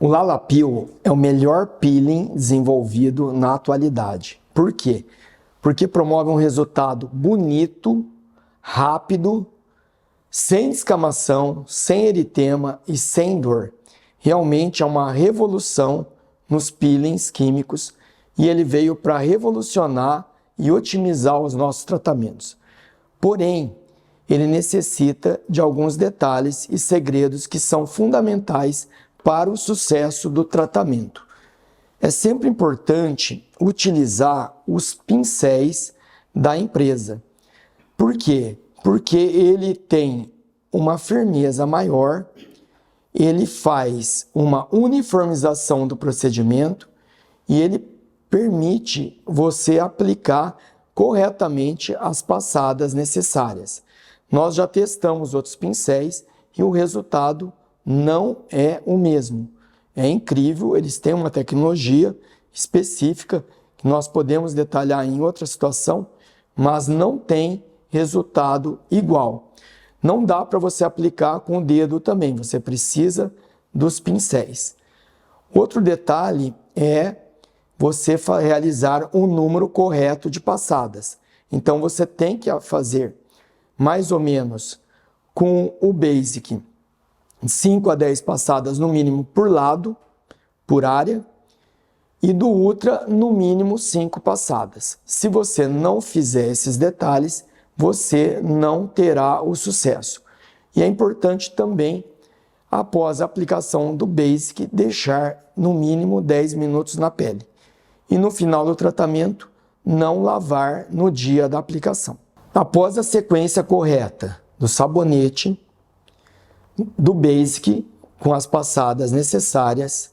O Lalapil é o melhor peeling desenvolvido na atualidade. Por quê? Porque promove um resultado bonito, rápido, sem descamação, sem eritema e sem dor. Realmente é uma revolução nos peelings químicos e ele veio para revolucionar e otimizar os nossos tratamentos. Porém, ele necessita de alguns detalhes e segredos que são fundamentais para o sucesso do tratamento. É sempre importante utilizar os pincéis da empresa. Por quê? Porque ele tem uma firmeza maior, ele faz uma uniformização do procedimento e ele permite você aplicar corretamente as passadas necessárias. Nós já testamos outros pincéis e o resultado não é o mesmo. É incrível, eles têm uma tecnologia específica que nós podemos detalhar em outra situação, mas não tem resultado igual. Não dá para você aplicar com o dedo também, você precisa dos pincéis. Outro detalhe é você realizar um número correto de passadas. Então você tem que fazer mais ou menos com o Basic 5 a 10 passadas no mínimo por lado, por área, e do Ultra no mínimo 5 passadas. Se você não fizer esses detalhes, você não terá o sucesso. E é importante também, após a aplicação do Basic, deixar no mínimo 10 minutos na pele. E no final do tratamento, não lavar no dia da aplicação. Após a sequência correta do sabonete, do Basic, com as passadas necessárias,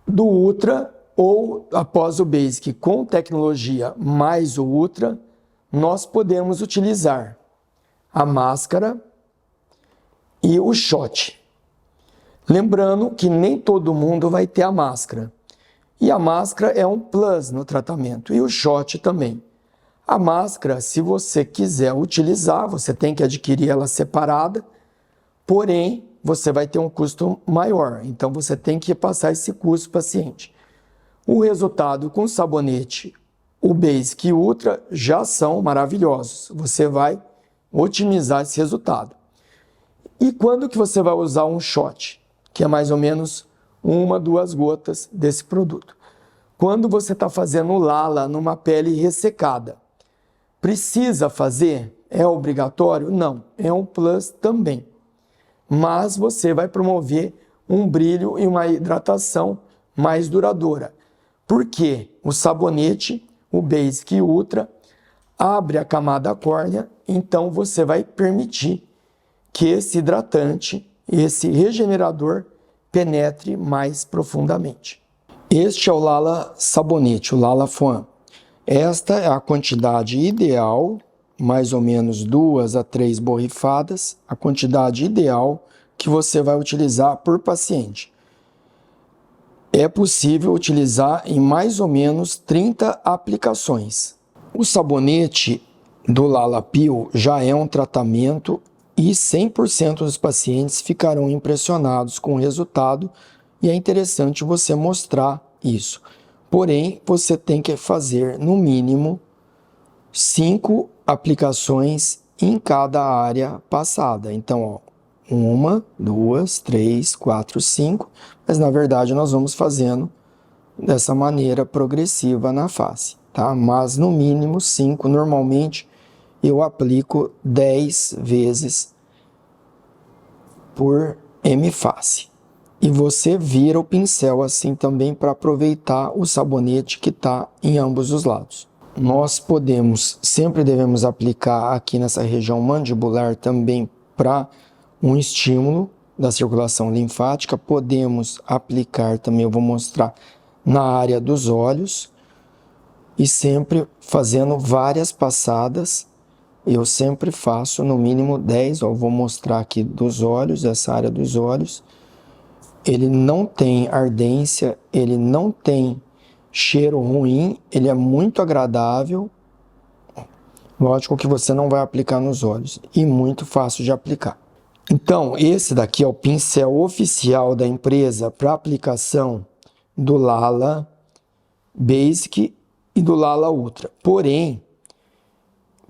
do Ultra ou após o Basic com tecnologia mais o Ultra, nós podemos utilizar a máscara e o shot. Lembrando que nem todo mundo vai ter a máscara. E a máscara é um plus no tratamento e o shot também. A máscara, se você quiser utilizar, você tem que adquirir ela separada, porém, você vai ter um custo maior, então você tem que passar esse custo para o paciente. O resultado com o sabonete, o Basic e o Ultra já são maravilhosos. Você vai otimizar esse resultado. E quando que você vai usar um shot, que é mais ou menos 1, 2 gotas desse produto? Quando você está fazendo Lala numa pele ressecada. Precisa fazer? É obrigatório? Não, é um plus também. Mas você vai promover um brilho e uma hidratação mais duradoura. Porque o sabonete, o Basic e o Ultra, abre a camada córnea, então você vai permitir que esse hidratante, esse regenerador, penetre mais profundamente. Este é o Lala Sabonete, o Lala Foam. Esta é a quantidade ideal, mais ou menos 2 a 3 borrifadas, a quantidade ideal que você vai utilizar por paciente. É possível utilizar em mais ou menos 30 aplicações. O sabonete do Lalapil já é um tratamento e 100% dos pacientes ficarão impressionados com o resultado e é interessante você mostrar isso. Porém, você tem que fazer no mínimo 5 aplicações em cada área passada. Então, 1, 2, 3, 4, 5, mas na verdade nós vamos fazendo dessa maneira progressiva na face, tá? Mas no mínimo 5, normalmente eu aplico 10 vezes por M-face. E você vira o pincel assim também para aproveitar o sabonete que está em ambos os lados. Nós sempre devemos aplicar aqui nessa região mandibular também para um estímulo da circulação linfática. Podemos aplicar também, eu vou mostrar, na área dos olhos e sempre fazendo várias passadas. Eu sempre faço no mínimo 10, eu vou mostrar aqui dos olhos, essa área dos olhos. Ele não tem ardência, ele não tem cheiro ruim, ele é muito agradável. Lógico que você não vai aplicar nos olhos e muito fácil de aplicar. Então, esse daqui é o pincel oficial da empresa para aplicação do Lala Basic e do Lala Ultra. Porém,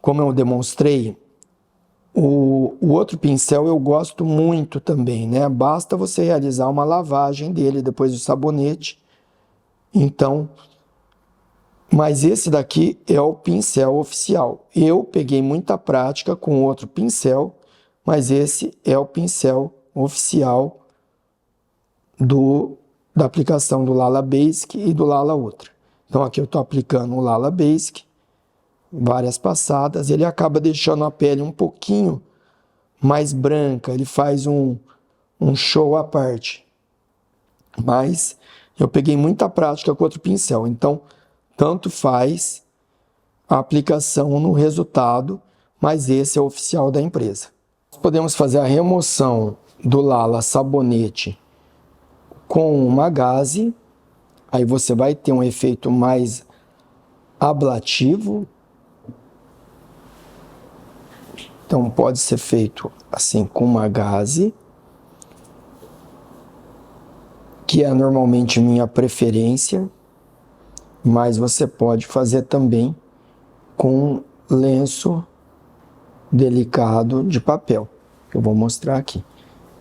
como eu demonstrei, o outro pincel eu gosto muito também, né? Basta você realizar uma lavagem dele depois do sabonete. Então, mas esse daqui é o pincel oficial. Eu peguei muita prática com outro pincel, mas esse é o pincel oficial da aplicação do Lala Basic e do Lala Ultra. Então aqui eu estou aplicando o Lala Basic, várias passadas, ele acaba deixando a pele um pouquinho mais branca, ele faz um show à parte. Mas eu peguei muita prática com outro pincel, então tanto faz a aplicação no resultado, mas esse é o oficial da empresa. Podemos fazer a remoção do Lala Sabonete com uma gaze, aí você vai ter um efeito mais ablativo. Então pode ser feito assim com uma gaze, que é normalmente minha preferência, mas você pode fazer também com lenço delicado de papel, que eu vou mostrar aqui.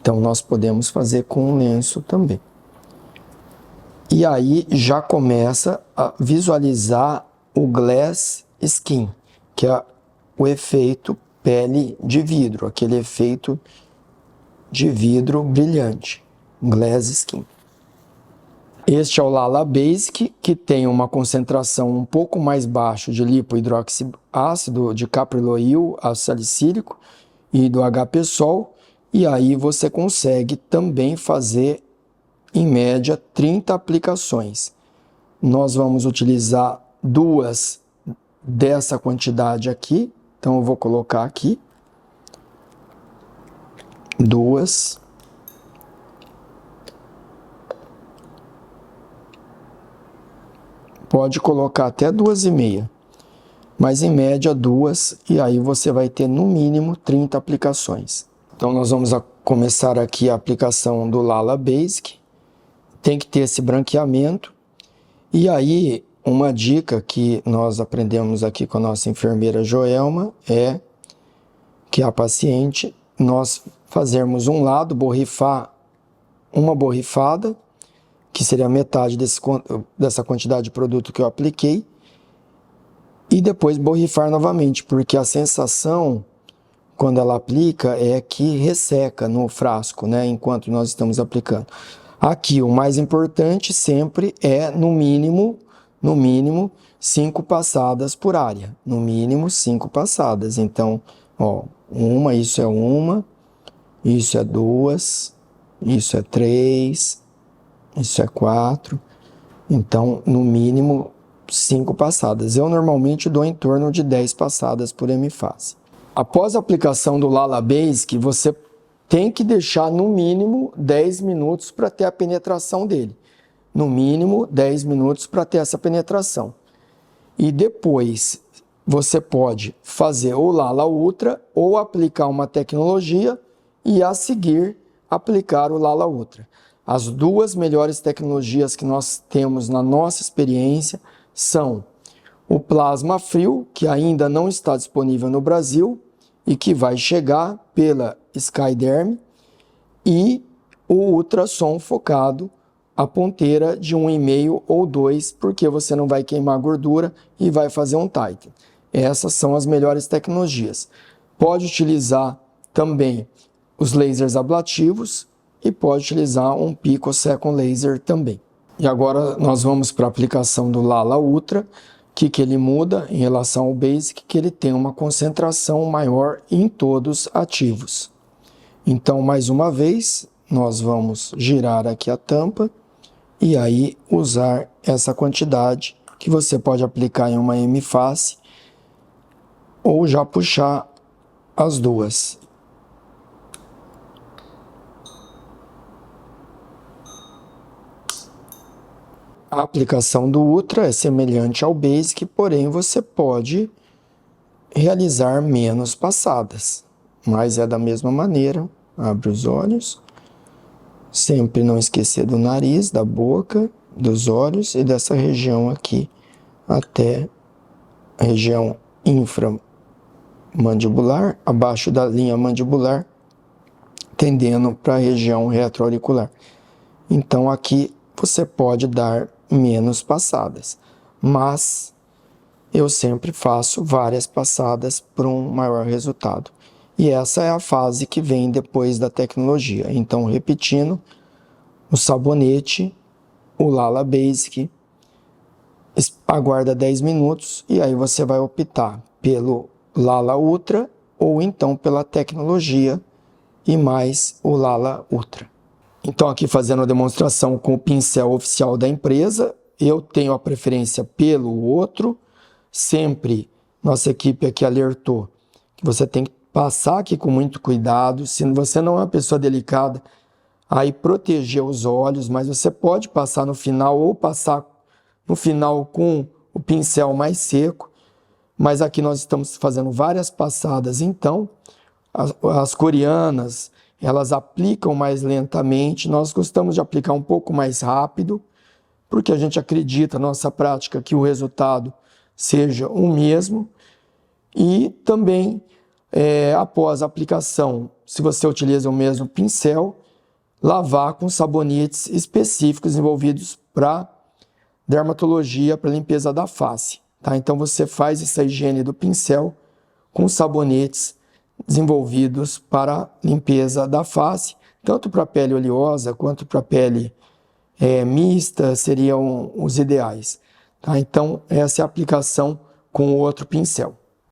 Então nós podemos fazer com lenço também. E aí já começa a visualizar o glass skin, que é o efeito pele de vidro, aquele efeito de vidro brilhante, glass skin. Este é o Lala Basic, que tem uma concentração um pouco mais baixa de lipohidroxiácido, de capryloil, ácido salicílico e do HP-Sol, e aí você consegue também fazer em média 30 aplicações. Nós vamos utilizar 2 dessa quantidade aqui, então eu vou colocar aqui 2. Pode colocar até 2,5, mas em média 2, e aí você vai ter no mínimo 30 aplicações. Então nós vamos começar aqui a aplicação do Lala Basic. Tem que ter esse branqueamento. E aí, uma dica que nós aprendemos aqui com a nossa enfermeira Joelma é que a paciente, nós fazermos um lado, borrifar uma borrifada, que seria metade dessa quantidade de produto que eu apliquei, e depois borrifar novamente, porque a sensação, quando ela aplica, é que resseca no frasco, né, enquanto nós estamos aplicando. Aqui, o mais importante sempre é, no mínimo, 5 passadas por área. No mínimo, 5 passadas. Então, ó, isso é 2, isso é 3, isso é 4. Então, no mínimo, 5 passadas. Eu normalmente dou em torno de 10 passadas por hemifase. Após a aplicação do Lala Basic, você tem que deixar no mínimo 10 minutos para ter a penetração dele. No mínimo 10 minutos para ter essa penetração. E depois você pode fazer o Lala Ultra ou aplicar uma tecnologia e a seguir aplicar o Lala Ultra. As 2 melhores tecnologias que nós temos na nossa experiência são o plasma frio, que ainda não está disponível no Brasil e que vai chegar pela Skyderm, e o ultrassom focado, a ponteira de 1,5 ou 2, porque você não vai queimar gordura e vai fazer um tighten. Essas são as melhores tecnologias. Pode utilizar também os lasers ablativos e pode utilizar um picosecond laser também. E agora nós vamos para a aplicação do Lala Ultra. O que ele muda em relação ao Basic? Que ele tem uma concentração maior em todos ativos. Então, mais uma vez, nós vamos girar aqui a tampa e aí usar essa quantidade que você pode aplicar em uma hemifase ou já puxar as 2. A aplicação do Ultra é semelhante ao Basic, porém você pode realizar menos passadas, mas é da mesma maneira abre os olhos. Sempre não esquecer do nariz, da boca, dos olhos e dessa região aqui até a região inframandibular, abaixo da linha mandibular, tendendo para a região retroauricular. Então aqui você pode dar menos passadas, mas eu sempre faço várias passadas para um maior resultado. E essa é a fase que vem depois da tecnologia. Então, repetindo, o sabonete, o Lala Basic, aguarda 10 minutos e aí você vai optar pelo Lala Ultra ou então pela tecnologia e mais o Lala Ultra. Então, aqui fazendo a demonstração com o pincel oficial da empresa, eu tenho a preferência pelo outro. Sempre nossa equipe aqui alertou que você tem que passar aqui com muito cuidado. Se você não é uma pessoa delicada, aí proteger os olhos, mas você pode passar no final ou passar no final com o pincel mais seco. Mas aqui nós estamos fazendo várias passadas, então as coreanas, elas aplicam mais lentamente, nós gostamos de aplicar um pouco mais rápido, porque a gente acredita na nossa prática que o resultado seja o mesmo. E também, após a aplicação, se você utiliza o mesmo pincel, lavar com sabonetes específicos envolvidos para dermatologia, para limpeza da face. Tá? Então você faz essa higiene do pincel com sabonetes desenvolvidos para limpeza da face, tanto para a pele oleosa quanto para a pele mista, seriam os ideais. Tá? Então essa é a aplicação com o outro pincel.